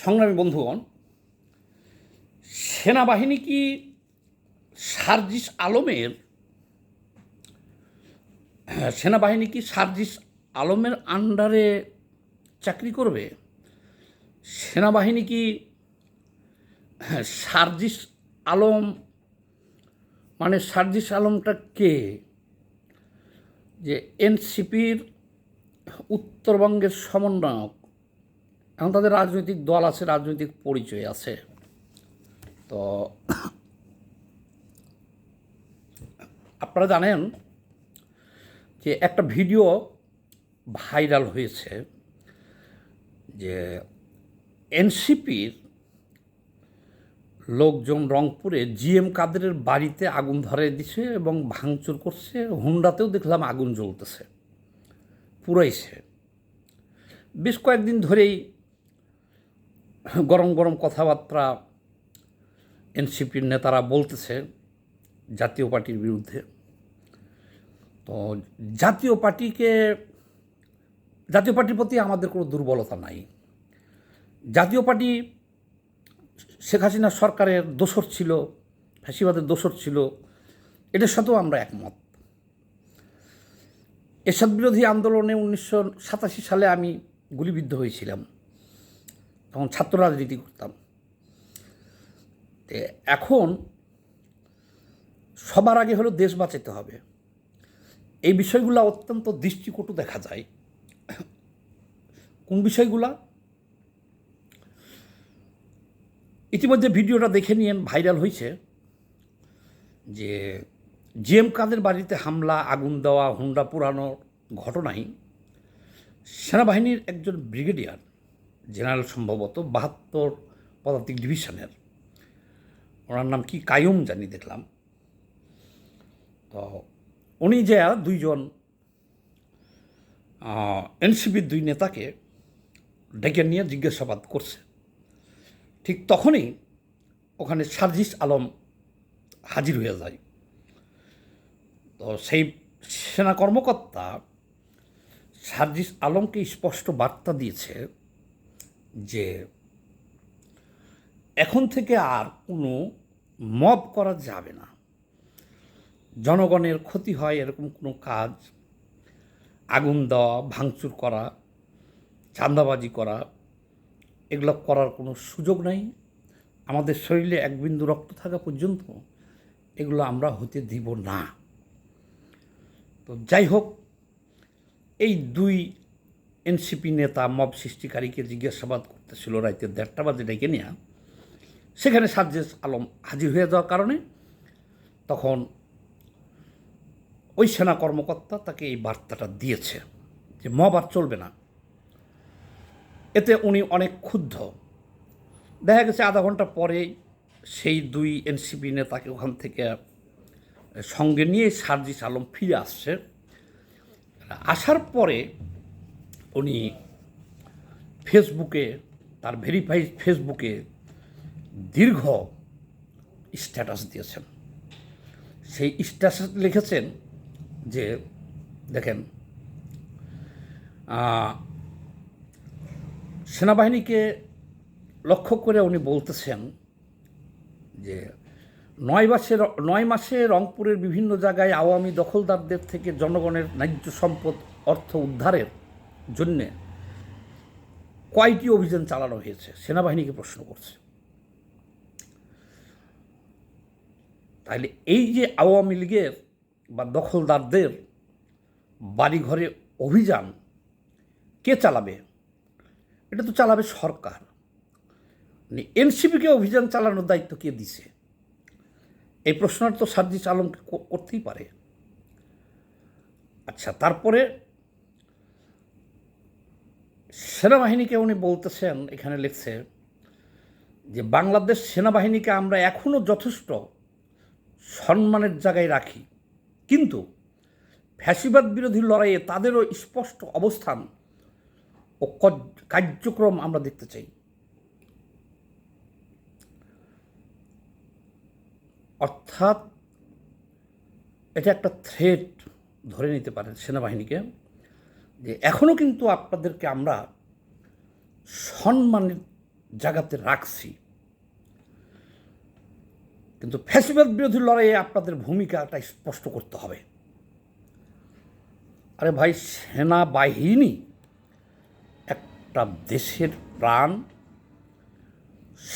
সংগ্রামী বন্ধুগণ, সেনাবাহিনী কি সার্জিস আলমের আন্ডারে চাকরি করবে? সেনাবাহিনী কি সার্জিস আলম সার্জিস আলমটা কে? যে এনসিপির উত্তরবঙ্গের সমন্বয়ক, এখন তাদের রাজনৈতিক দল আছে, রাজনৈতিক পরিচয় আছে। তো আপনারা জানেন যে একটা ভিডিও ভাইরাল হয়েছে যে এনসিপির লোকজন রংপুরে জিএম কাদেরের বাড়িতে আগুন ধরিয়ে দিছে এবং ভাঙচুর করছে। হুন্ডাতেও দেখলাম আগুন জ্বলতেছে, পুরাইছে। বেশ কয়েকদিন ধরেই গরম গরম কথাবার্তা এনসিপির নেতারা বলতেছে জাতীয় পার্টির বিরুদ্ধে। তো জাতীয় পার্টির প্রতি আমাদের কোনো দুর্বলতা নাই। জাতীয় পার্টি শেখ হাসিনা সরকারের দোসর ছিল, ফ্যাসিবাদের দোসর ছিল, এটার সাথেও আমরা একমত। এরশাদ বিরোধী আন্দোলনে 1987 সালে আমি গুলিবিদ্ধ হয়েছিলাম, তখন ছাত্র রাজনীতি করতাম। এখন সবার আগে হলো দেশ বাঁচাতে হবে। এই বিষয়গুলো অত্যন্ত দৃষ্টিকটু দেখা যায়। কোন বিষয়গুলা? ইতিমধ্যে ভিডিওটা দেখে নিয়েন, ভাইরাল হয়েছে যে জিএম কাদের বাড়িতে হামলা, আগুন দেওয়া, হুন্ডা পুরানোর ঘটনায় সেনাবাহিনীর একজন ব্রিগেডিয়ার জেনারেল, সম্ভবত 72 পদাতিক ডিভিশনের, ওনার নাম কি কায়ুম জানি দেখলাম। তো উনি যে দুইজন এনসিপির দুই নেতাকে ডেকে নিয়ে জিজ্ঞাসাবাদ করছে, ঠিক তখনই ওখানে সার্জিস আলম হাজির হয়ে যায়। তো সেই সেনা কর্মকর্তা সার্জিস আলমকে স্পষ্ট বার্তা দিয়েছে যে এখন থেকে আর কোনো মব করা যাবে না, জনগণের ক্ষতি হয় এরকম কোনো কাজ, আগুন দেওয়া, ভাঙচুর করা, চাঁদাবাজি করা, এগুলো করার কোনো সুযোগ নাই। আমাদের শরীরে এক বিন্দু রক্ত থাকা পর্যন্ত এগুলো আমরা হতে দিব না। তো যাই হোক, এই দুই এনসিপি নেতা মব সৃষ্টিকারীকে জিজ্ঞাসাবাদ করতেছিল রাতে 1:30 বাজে ডেকে নেওয়া। সেখানে সার্জিস আলম হাজির হয়ে যাওয়ার কারণে তখন ওই সেনা কর্মকর্তা তাকে এই বার্তাটা দিয়েছে যে মব আর চলবে না। এতে উনি অনেক ক্ষুব্ধ। দেখা গেছে আধা ঘন্টা পরে সেই দুই এনসিপি নেতাকে ওখান থেকে সঙ্গে নিয়ে সার্জিস আলম ফিরে আসছে। আসার পরে উনি ফেসবুকে, তার ভেরিফাইড ফেসবুকে দীর্ঘ স্ট্যাটাস দিয়েছেন। সেই স্ট্যাটাস লিখেছেন যে দেখেন, সেনাবাহিনীকে লক্ষ্য করে উনি বলতেছেন যে 9 মাসে রংপুরের বিভিন্ন জায়গায় আওয়ামী দখলদারদের থেকে জনগণের ন্যায্য সম্পদ অর্থ উদ্ধারের জন্যে কয়টি অভিযান চালানো হয়েছে, সেনাবাহিনীকে প্রশ্ন করছে। তাহলে এই যে আওয়ামী লীগের বা দখলদারদের বাড়িঘরে অভিযান কে চালাবে? এটা তো চালাবে সরকার। এনসিপিকে অভিযান চালানোর দায়িত্ব কে দিছে? এই প্রশ্নটা তো সার্জিস আলমকে করতেই পারে। আচ্ছা, তারপরে সেনাবাহিনীকে উনি বলতেছেন, এখানে লিখছে যে বাংলাদেশ সেনাবাহিনীকে আমরা এখনও যথেষ্ট সম্মানের জায়গায় রাখি, কিন্তু ফ্যাসিবাদ বিরোধী লড়াইয়ে তাদেরও স্পষ্ট অবস্থান ও কার্যক্রম আমরা দেখতে চাই। অর্থাৎ এটা একটা থ্রেট ধরে নিতে পারেন সেনাবাহিনীকে, যে এখনও কিন্তু আপনাদেরকে আমরা সম্মানের জায়গাতে রাখছি, কিন্তু ফ্যাসিবাদ বিরোধী লড়াইয়ে আপনাদের ভূমিকাটা স্পষ্ট করতে হবে। আরে ভাই, সেনাবাহিনী একটা দেশের প্রাণ,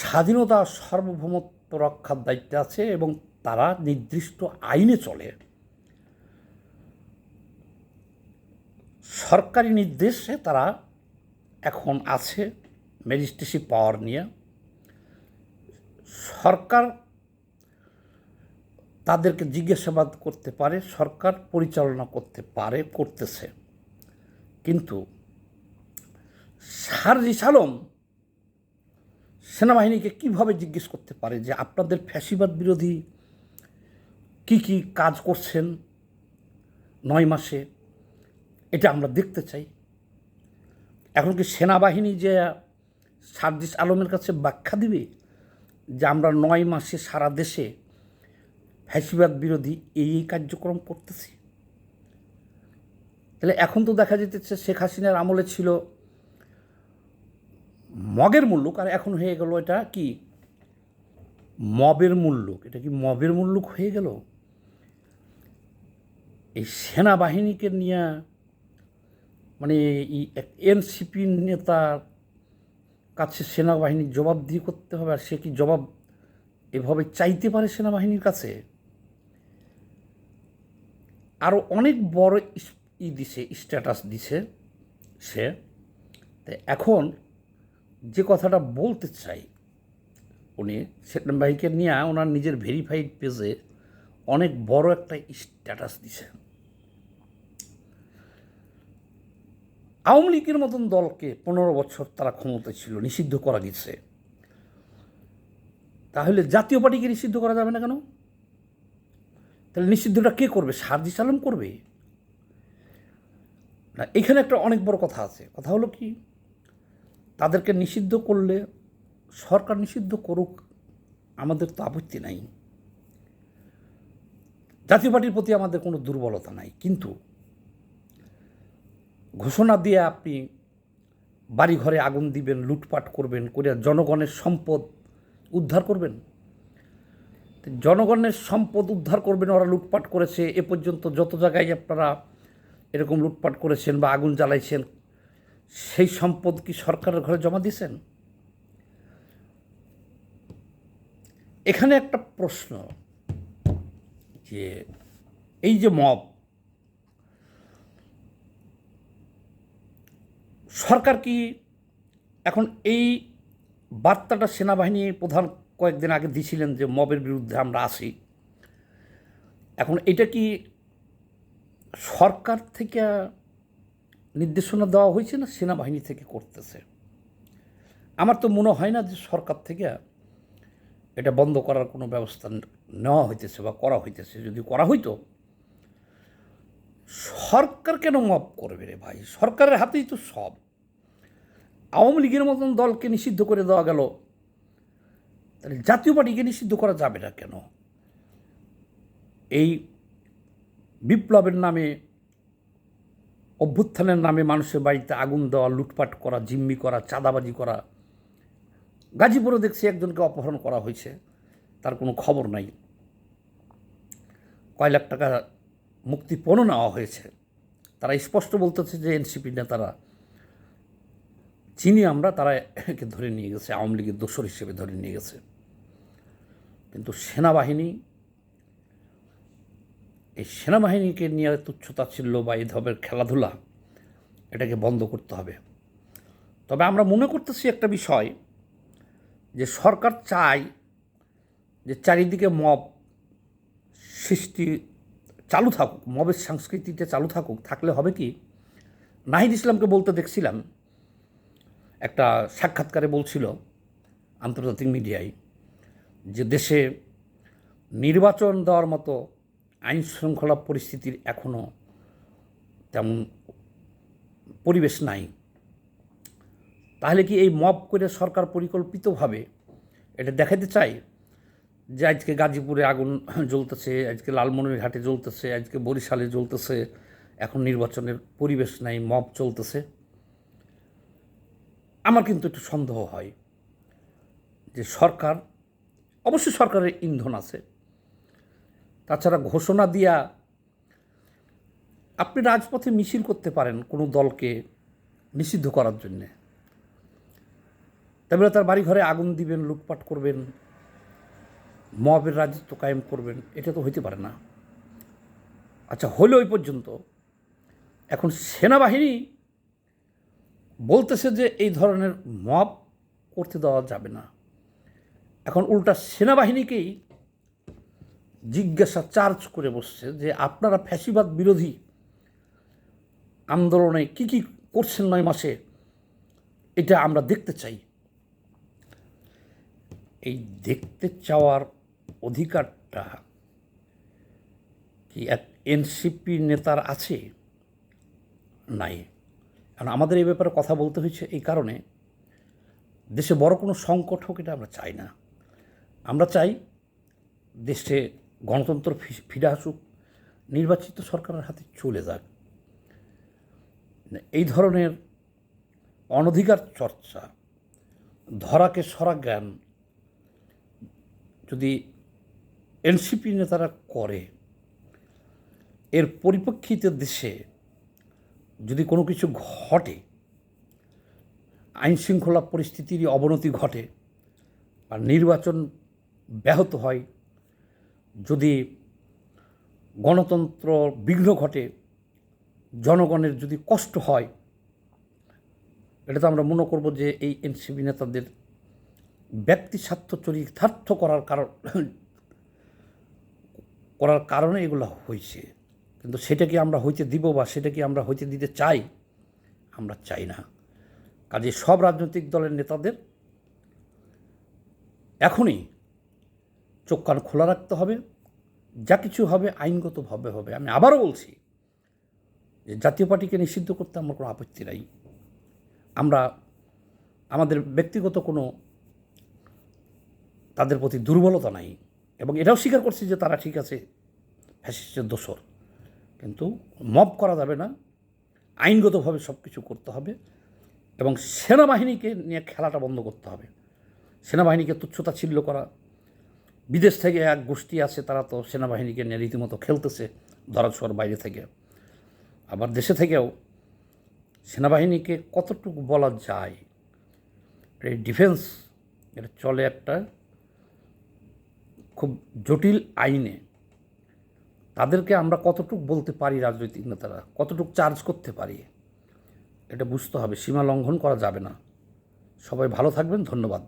স্বাধীনতা সার্বভৌমত্ব রক্ষার দায়িত্বে আছে এবং তারা নির্দিষ্ট আইনে চলে। সরকারি নির্দেশে তারা এখন আছে ম্যাজিস্ট্রেসি পাওয়ার নিয়ে। সরকার তাদেরকে জিজ্ঞাসাবাদ করতে পারে, সরকার পরিচালনা করতে পারে, করতেছে। কিন্তু সার্জিস আলম সেনাবাহিনীকে কিভাবে জিজ্ঞেস করতে পারে যে আপনাদের ফ্যাসিবাদ বিরোধী কি কি কাজ করছেন 9 মাসে, এটা আমরা দেখতে চাই। এখন কি সেনাবাহিনী যে সার্জিস আলমের কাছে ব্যাখ্যা দিবে যে আমরা 9 মাসে সারা দেশে ফ্যাসিবাদ বিরোধী এই কার্যক্রম করতেছি? তাহলে এখন তো দেখা যেতেছে শেখ হাসিনার আমলে ছিল মগের মুল্লুক, আর এখন হয়ে গেল এটা কি মবের মুল্লুক। এটা কি মবের মুল্লুক হয়ে গেল? এই সেনাবাহিনীকে নিয়ে মানে এনসিপি নেতার কাছে সেনাবাহিনীর জবাবদিহি করতে হবে, আর সে কি জবাব এভাবে চাইতে পারে সেনাবাহিনীর কাছে? আরও অনেক বড় দিছে, স্ট্যাটাস দিছে সে। এখন যে কথাটা বলতে চাই, উনি সেনাবাহিনীকে নিয়ে ওনার নিজের ভেরিফাইড পেজে অনেক বড় একটা স্ট্যাটাস দিছে। আওয়ামী লীগের মতন দলকে 15 বছর তারা ক্ষমতায় ছিল, নিষিদ্ধ করা গেছে, তাহলে জাতীয় পার্টিকে নিষিদ্ধ করা যাবে না কেন? তাহলে নিষিদ্ধটা কে করবে? সার্জিস আলম করবে না? এখানে একটা অনেক বড় কথা আছে। কথা হলো কি, তাদেরকে নিষিদ্ধ করলে সরকার নিষিদ্ধ করুক, আমাদের তো আপত্তি নাই, জাতীয় পার্টির প্রতি আমাদের কোনো দুর্বলতা নাই। কিন্তু ঘোষণা দিয়ে আপনি বাড়িঘরে আগুন দিবেন, লুটপাট করবেন, করে জনগণের সম্পদ উদ্ধার করবেন। জনগণের সম্পদ উদ্ধার করবেন, ওরা লুটপাট করেছে। এ পর্যন্ত যত জায়গায় আপনারা এরকম লুটপাট করেছেন বা আগুন জ্বালাইছেন, সেই সম্পদ কি সরকারের ঘরে জমা দিয়েছেন? এখানে একটা প্রশ্ন, যে এই যে মব, সরকার কি এখন এই বার্তাটা সেনাবাহিনী প্রধান কয়েকদিন আগে দিয়েছিলেন যে মবের বিরুদ্ধে আমরা আসি, এখন এটা কি সরকার থেকে নির্দেশনা দেওয়া হয়েছে না সেনাবাহিনী থেকে করতেছে? আমার তো মনে হয় না যে সরকার থেকে এটা বন্ধ করার কোনো ব্যবস্থা নেওয়া হইতেছে বা করা হইতেছে। যদি করা হইতো, সরকার কেন মব করবে রে ভাই? সরকারের হাতেই তো সব। আওয়ামী লীগের মতন দলকে নিষিদ্ধ করে দেওয়া গেল, তাহলে জাতীয় পার্টিকে নিষিদ্ধ করা যাবে না কেন? এই বিপ্লবের নামে, অভ্যুত্থানের নামে মানুষের বাড়িতে আগুন দেওয়া, লুটপাট করা, জিম্মি করা, চাঁদাবাজি করা। গাজীপুরে দেখছি একজনকে অপহরণ করা হয়েছে, তার কোনো খবর নাই। কয় লাখ টাকা মুক্তিপণও নেওয়া হয়েছে। তারা স্পষ্ট বলতেছে যে এনসিপি নেতারা, চিনি আমরা, তারা একে ধরে নিয়ে গেছে, আওয়ামী লীগের দোসর হিসেবে ধরে নিয়ে গেছে। কিন্তু সেনাবাহিনী, এই সেনাবাহিনীকে নিয়ে তুচ্ছতাচ্ছিল্য বা এই ধরনের খেলাধুলা, এটাকে বন্ধ করতে হবে। তবে আমরা মনে করতেছি একটা বিষয়, যে সরকার চায় যে চারিদিকে মব সৃষ্টি চালু থাকুক, মবের সংস্কৃতিটা চালু থাকুক। থাকলে হবে কি, নাহিদ ইসলামকে বলতে দেখছিলাম একটা সাক্ষাৎকারে, বলছিল আন্তর্জাতিক মিডিয়ায়, যে দেশে নির্বাচন দেওয়ার মতো আইন শৃঙ্খলা পরিস্থিতির এখনও তেমন পরিবেশ নাই। তাহলে কি এই মব করে সরকার পরিকল্পিতভাবে এটা দেখাতে চায় যে আজকে গাজীপুরে আগুন জ্বলতেছে, আজকে লালমনিরহাটে জ্বলতেছে, আজকে বরিশালে জ্বলতেছে, এখন নির্বাচনের পরিবেশ নাই, মব চলতেছে? আমার কিন্তু একটু সন্দেহ হয়। যে সরকার, অবশ্যই সরকারের ইন্ধন আছে, তাছাড়া ঘোষণা দিয়া আপনি রাজপথে মিছিল করতে পারেন কোনো দলকে নিষিদ্ধ করার জন্যে, তারপরে তার বাড়িঘরে আগুন দিবেন, লুটপাট করবেন, মবের রাজত্ব কায়েম করবেন, এটা তো হইতে পারে না। আচ্ছা, হলো ওই পর্যন্ত। এখন সেনাবাহিনী বলতেছে যে এই ধরনের মব করতে দেওয়া যাবে না। এখন উল্টা সেনাবাহিনীকেই জিজ্ঞাসা চার্জ করে বসছে যে আপনারা ফ্যাসিবাদ বিরোধী আন্দোলনে কি কি করছেন 9 মাসে, এটা আমরা দেখতে চাই। এই দেখতে চাওয়ার অধিকারটা কি এক এনসিপি নেতার আছে? নাই। কারণ আমাদের এই ব্যাপারে কথা বলতে হয়েছে এই কারণে, দেশে বড় কোনো সংকট হোক এটা আমরা চাই না। আমরা চাই দেশে গণতন্ত্র ফিরে আসুক, নির্বাচিত সরকারের হাতে চলে যাক। এই ধরনের অনধিকার চর্চা, ধরাকে সরা জ্ঞান যদি এনসিপি নেতারা করে, এর পরিপ্রেক্ষিতে দেশে যদি কোনো কিছু ঘটে, আইনশৃঙ্খলা পরিস্থিতির অবনতি ঘটে, আর নির্বাচন ব্যাহত হয়, যদি গণতন্ত্র বিঘ্ন ঘটে, জনগণের যদি কষ্ট হয়, এটা তো আমরা মনে করব যে এই এনসিপি নেতাদের ব্যক্তি স্বার্থ চরিতার্থ করার কারণে এগুলো হয়েছে। কিন্তু সেটা কি আমরা হইতে দিব বা সেটা কি আমরা হইতে দিতে চাই? আমরা চাই না। কাজে সব রাজনৈতিক দলের নেতাদের এখনই চোখ কান খোলা রাখতে হবে। যা কিছু হবে আইনগতভাবে হবে। আমি আবারও বলছি যে জাতীয় পার্টিকে নিষিদ্ধ করতে আমার কোনো আপত্তি নাই। আমরা আমাদের ব্যক্তিগত কোনো তাদের প্রতি দুর্বলতা নাই, এবং এটাও স্বীকার করছি যে তারা ঠিক আছে ফ্যাসিস্টের দোসর, কিন্তু মব করা যাবে না। আইনগতভাবে সব কিছু করতে হবে, এবং সেনাবাহিনীকে নিয়ে খেলাটা বন্ধ করতে হবে। সেনাবাহিনীকে তুচ্ছতাচ্ছিল্য করা, বিদেশ থেকে এক গোষ্ঠী আছে তারা তো সেনাবাহিনীকে নিয়ে রীতিমতো খেলতেছে ধরাছোঁয়ার বাইরে থেকে। আবার দেশে থেকেও সেনাবাহিনীকে কতটুকু বলা যায়, এই ডিফেন্স এটা চলে একটা খুব জটিল আইনে। তাদেরকে আমরা কতটুকু বলতে পারি, রাজনৈতিক নেতারা কতটুকু চার্জ করতে পারি, এটা বুঝতে হবে। সীমা লঙ্ঘন করা যাবে না। সবাই ভালো থাকবেন, ধন্যবাদ।